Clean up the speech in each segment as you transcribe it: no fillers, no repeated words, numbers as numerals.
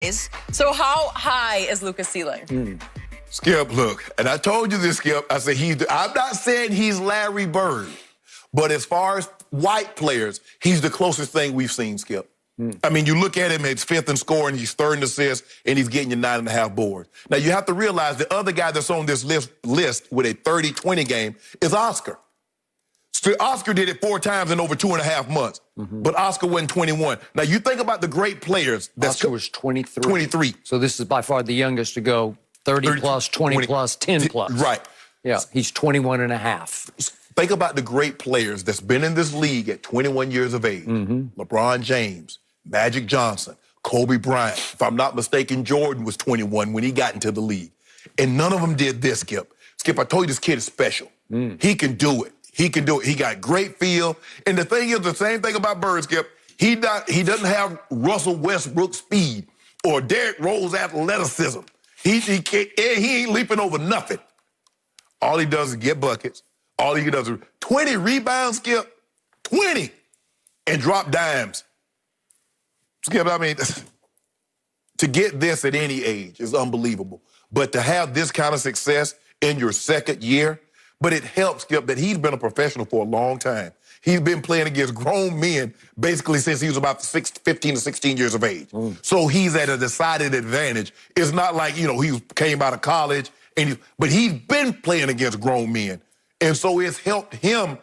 rise. So how high is Luka's ceiling? Skip, look, and I told you this, Skip. I said I'm not saying he's Larry Bird, but as far as white players, he's the closest thing we've seen, Skip. I mean, you look at him, it's 5th in scoring, he's 3rd in assists, and he's getting you 9.5 boards. Now, you have to realize the other guy that's on this list with a 30-20 game is Oscar. So Oscar did it 4 times in over 2.5 months, but Oscar wasn't 21. Now, you think about the great players. Oscar was 23. 23. So this is by far the youngest to go 30 plus, 20 plus, 10 plus. Right. Yeah, he's 21 and a half. Think about the great players that's been in this league at 21 years of age. LeBron James, Magic Johnson, Kobe Bryant. If I'm not mistaken, Jordan was 21 when he got into the league. And none of them did this, Skip. Skip, I told you this kid is special. He can do it. He can do it. He got great feel. And the thing is, the same thing about Bird, Skip. He doesn't have Russell Westbrook speed or Derrick Rose athleticism. He ain't leaping over nothing. All he does is get buckets. All he does is 20 rebounds, Skip. 20. And drop dimes. Skip, I mean, to get this at any age is unbelievable. But to have this kind of success in your 2nd year, but it helps, Skip, that he's been a professional for a long time. He's been playing against grown men basically since he was about 15 to 16 years of age. So he's at a decided advantage. It's not like, he came out of college, but he's been playing against grown men. And so it's helped him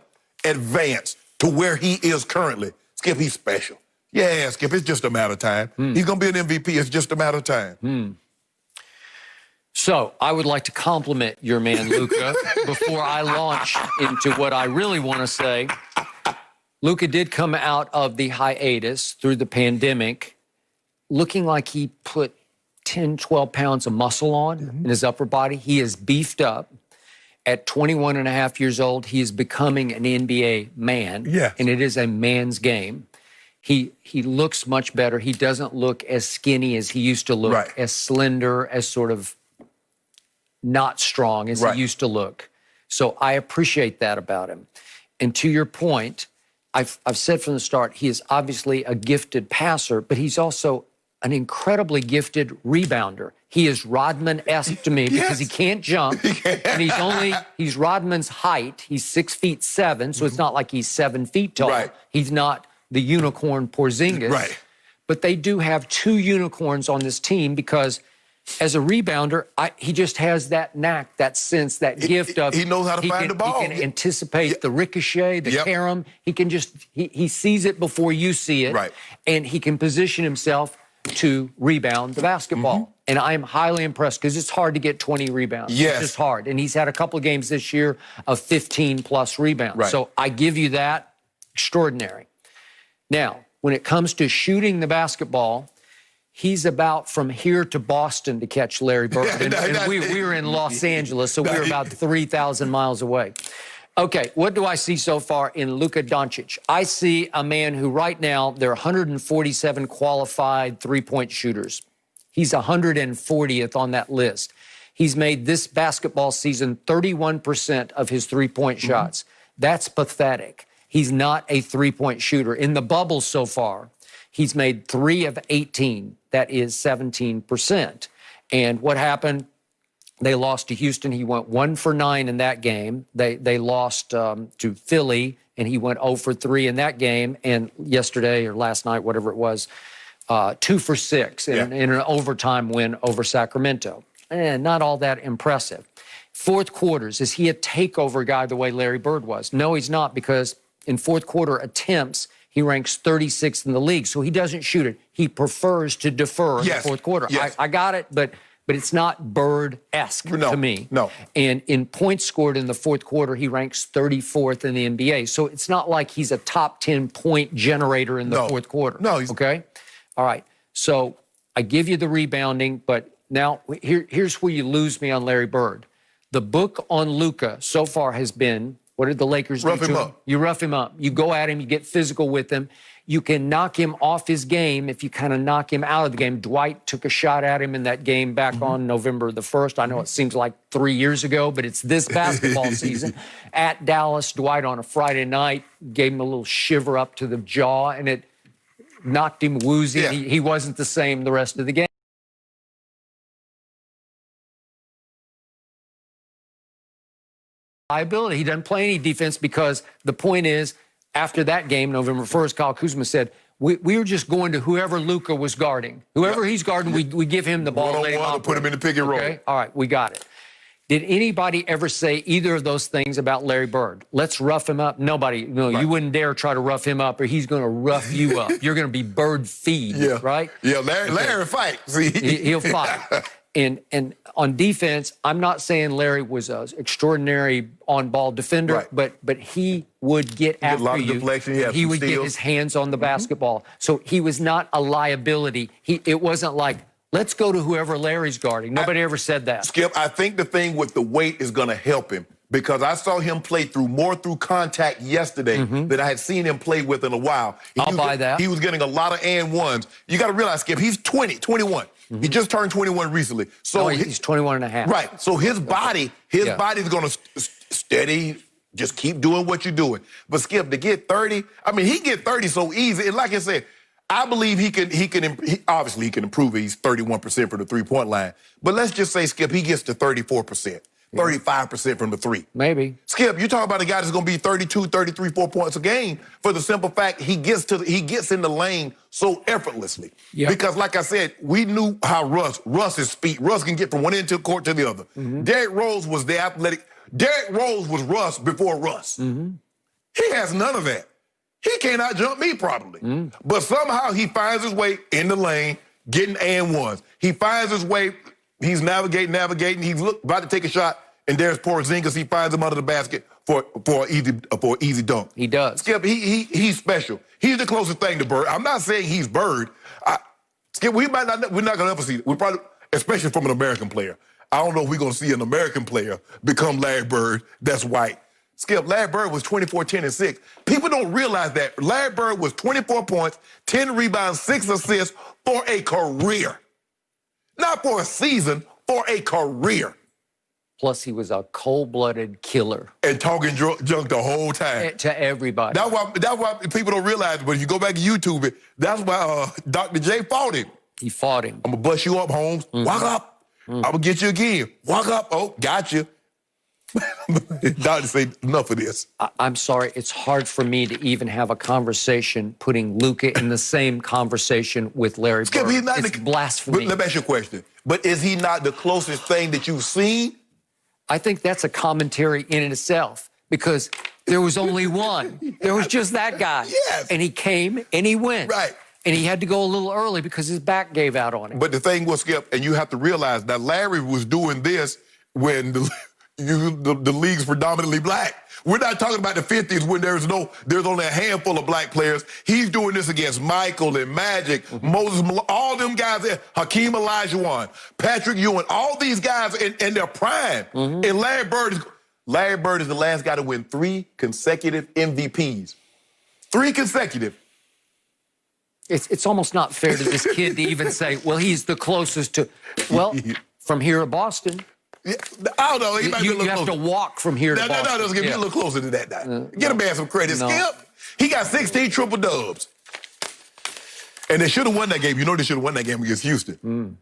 advance to where he is currently. Skip, he's special. Yeah, Skip, it's just a matter of time. He's going to be an MVP. It's just a matter of time. So I would like to compliment your man, Luka, before I launch into what I really want to say. Luka did come out of the hiatus through the pandemic looking like he put 10, 12 pounds of muscle on in his upper body. He is beefed up. At 21 and a half years old, he is becoming an NBA man. Yes. And it is a man's game. He looks much better. He doesn't look as skinny as he used to look, as slender, as sort of not strong as he used to look. So I appreciate that about him. And to your point, I've said from the start, he is obviously a gifted passer, but he's also an incredibly gifted rebounder. He is Rodman-esque to me because he can't jump. And he's Rodman's height. He's 6'7", so it's not like he's 7 feet tall. He's not the unicorn Porzingis. But they do have 2 unicorns on this team because as a rebounder, he just has that knack, that sense, that gift of... He knows how to find the ball. He can anticipate the ricochet, the carom. He can just... He sees it before you see it. And he can position himself to rebound the basketball. And I'm highly impressed because it's hard to get 20 rebounds. It's just hard. And he's had a couple of games this year of 15-plus rebounds. So I give you that. Extraordinary. Now, when it comes to shooting the basketball, he's about from here to Boston to catch Larry Bird. And we were in Los Angeles, so we were about 3,000 miles away. Okay, what do I see so far in Luka Doncic? I see a man who right now, there are 147 qualified three-point shooters. He's 140th on that list. He's made this basketball season 31% of his three-point shots. That's pathetic. He's not a three-point shooter. In the bubble so far, he's made 3 of 18. That is 17%. And what happened? They lost to Houston. He went 1 for 9 in that game. They lost to Philly, and he went 0 for 3 in that game. And yesterday or last night, whatever it was, 2 for 6 in an overtime win over Sacramento. Not all that impressive. Fourth quarters, is he a takeover guy the way Larry Bird was? No, he's not, because in fourth quarter attempts, he ranks 36th in the league. So he doesn't shoot it. He prefers to defer in the fourth quarter. I got it, but it's not Bird-esque to me. And in points scored in the fourth quarter, he ranks 34th in the NBA. So it's not like he's a top 10 point generator in the fourth quarter. Okay? All right. So I give you the rebounding, but now here's where you lose me on Larry Bird. The book on Luka so far has been, what did the Lakers do to him? You rough him up. You go at him. You get physical with him. You can knock him off his game if you kind of knock him out of the game. Dwight took a shot at him in that game back on November the 1st. I know it seems like 3 years ago, but it's this basketball season. At Dallas, Dwight on a Friday night gave him a little shiver up to the jaw, and it knocked him woozy. He wasn't the same the rest of the game. liability. He doesn't play any defense because the point is, after that game, November 1st, Kyle Kuzma said, we were just going to whoever Luka was guarding. Whoever he's guarding, we give him the ball. One-on-one, put him in the pick and roll. Okay? All right, we got it. Did anybody ever say either of those things about Larry Bird? Let's rough him up. Nobody. No, you wouldn't dare try to rough him up, or he's going to rough you up. You're going to be bird feed, right? Yeah, Larry fight. See? He'll fight. And on defense, I'm not saying Larry was an extraordinary on-ball defender, but he would get after a lot you. Of deflection. He would get his hands on the basketball. So he was not a liability. It wasn't like, let's go to whoever Larry's guarding. Nobody ever said that. Skip, I think the thing with the weight is going to help him because I saw him play more through contact yesterday than I had seen him play with in a while. I'll buy that. He was getting a lot of and ones. You got to realize, Skip, he's 21. He just turned 21 recently. So he's 21 and a half. Right. So his body's going to steady, just keep doing what you're doing. But Skip, to get 30, I mean, he get 30 so easy. And like I said, I believe he obviously he can improve it. He's 31% from the three-point line. But let's just say, Skip, he gets to 34%, 35% from the three. Maybe. Skip, you talk about a guy that's going to be 32, 33, 4 points a game for the simple fact he gets in the lane so effortlessly. Yep. Because like I said, we knew how Russ's speed. Russ can get from one end of the court to the other. Derrick Rose was the athletic. Derrick Rose was Russ before Russ. He has none of that. He can't out-jump me probably. But somehow he finds his way in the lane, getting and ones. He finds his way, he's navigating. He's about to take a shot, and there's Porzingis. He finds him under the basket for an easy dunk. He does. Skip, he's special. He's the closest thing to Bird. I'm not saying he's Bird. Skip, we're not going to ever see it. We probably, especially from an American player. I don't know if we're going to see an American player become Larry Bird that's white. Skip, Larry Bird was 24, 10, and 6. People don't realize that. Larry Bird was 24 points, 10 rebounds, 6 assists for a career. Not for a season, for a career. Plus, he was a cold-blooded killer. And talking junk the whole time. To everybody. That's why people don't realize, but if you go back to YouTube, that's why Dr. J fought him. He fought him. I'm going to bust you up, Holmes. Walk up. I'm going to get you again. Walk up. Oh, got you. Doctor say enough of this. I'm sorry. It's hard for me to even have a conversation putting Luka in the same conversation with Larry Bird. It's blasphemy. Let me ask you a question. But is he not the closest thing that you've seen? I think that's a commentary in itself because there was only one. There was just that guy. Yes. And he came and he went. Right. And he had to go a little early because his back gave out on him. But the thing was, Skip, and you have to realize that Larry was doing this when the league's predominantly black. We're not talking about the 50s when there's only a handful of black players. He's doing this against Michael and Magic, Moses Malone, all them guys there, Hakeem Olajuwon, Patrick Ewing, all these guys in their prime. And Larry Bird is the last guy to win 3 consecutive MVPs. 3 consecutive. It's almost not fair to this kid to even say, well, he's the closest to, well, from here at Boston. Yeah, I don't know. He might be a little you have to walk from here to Boston. No, give me a little closer to that now. Get a man some credit. Skip, he got 16 triple dubs. And they should have won that game. You know they should have won that game against Houston.